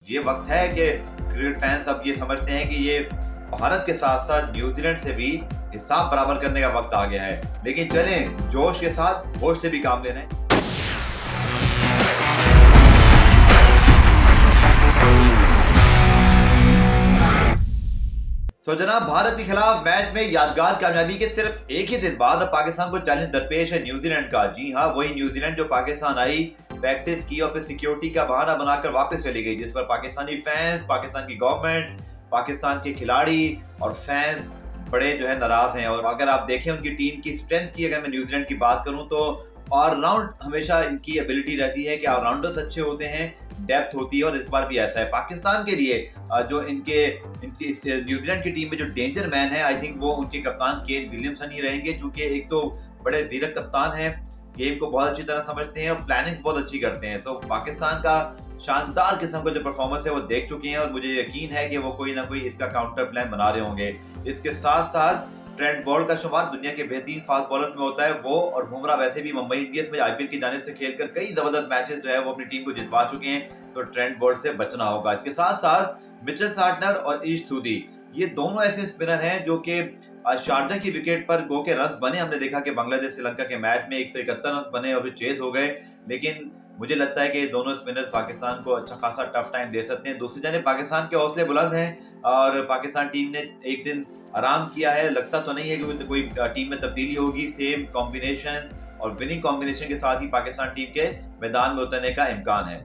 ये वक्त है कि क्रिकेट फैंस अब ये समझते हैं कि ये भारत के साथ साथ न्यूजीलैंड से भी हिसाब बराबर करने का वक्त आ गया है। लेकिन चलें जोश के साथ होश से भी काम लेना है। तो जनाब, भारत के खिलाफ मैच में यादगार कामयाबी के सिर्फ एक ही दिन बाद अब पाकिस्तान को चैलेंज दरपेश है न्यूजीलैंड का। जी हाँ, वही न्यूजीलैंड जो पाकिस्तान आई, प्रैक्टिस की और फिर सिक्योरिटी का बहाना बनाकर वापस चली गई, जिस पर पाकिस्तानी फैंस, पाकिस्तान की गवर्नमेंट, पाकिस्तान के खिलाड़ी और फैंस बड़े जो है नाराज हैं। और अगर आप देखें उनकी टीम की स्ट्रेंथ की, अगर मैं न्यूजीलैंड की बात करूं तो ऑलराउंड हमेशा इनकी एबिलिटी रहती है कि ऑलराउंडर्स अच्छे होते हैं, डेप्थ होती है, और इस बार भी ऐसा है। पाकिस्तान के लिए जो इनकी न्यूजीलैंड की टीम में जो डेंजर मैन है, आई थिंक वो उनके कप्तान केन विलियमसन ही रहेंगे, क्योंकि एक तो बड़े जीरक कप्तान हैं, गेम को बहुत अच्छी तरह समझते हैं और प्लानिंग्स बहुत अच्छी करते हैं। सो पाकिस्तान का शानदार किस्म का जो परफॉर्मेंस है वो देख चुके हैं और मुझे यकीन है कि वो कोई ना कोई इसका काउंटर प्लान बना रहे होंगे। इसके साथ साथ ट्रेंट बोल्ट का शुमार दुनिया के बेहतरीन फास्ट बॉलर्स में होता है। वो और बुमराह वैसे भी मुंबई इंडियंस में आईपीएल की जानिब से खेलकर कई जबरदस्त मैचेस जो है वो अपनी टीम को जितवा चुके हैं, तो ट्रेंट बोल्ट से बचना होगा। इसके साथ साथ मिचेल सार्टनर और ईश सूदी, ये दोनों ऐसे स्पिनर हैं जो कि शारजा की विकेट पर गो के रन बने। हमने देखा कि बांग्लादेश श्रीलंका के मैच में 171 रन बने और फिर चेज हो गए, लेकिन मुझे लगता है कि दोनों स्पिनर्स पाकिस्तान को अच्छा खासा टफ टाइम दे सकते हैं। दूसरी जानिब पाकिस्तान के हौसले बुलंद हैं और पाकिस्तान टीम ने एक दिन आराम किया है। लगता तो नहीं है कि कोई टीम में तब्दीली होगी। सेम कॉम्बिनेशन और विनिंग कॉम्बिनेशन के साथ ही पाकिस्तान टीम के मैदान में उतरने का इम्कान है।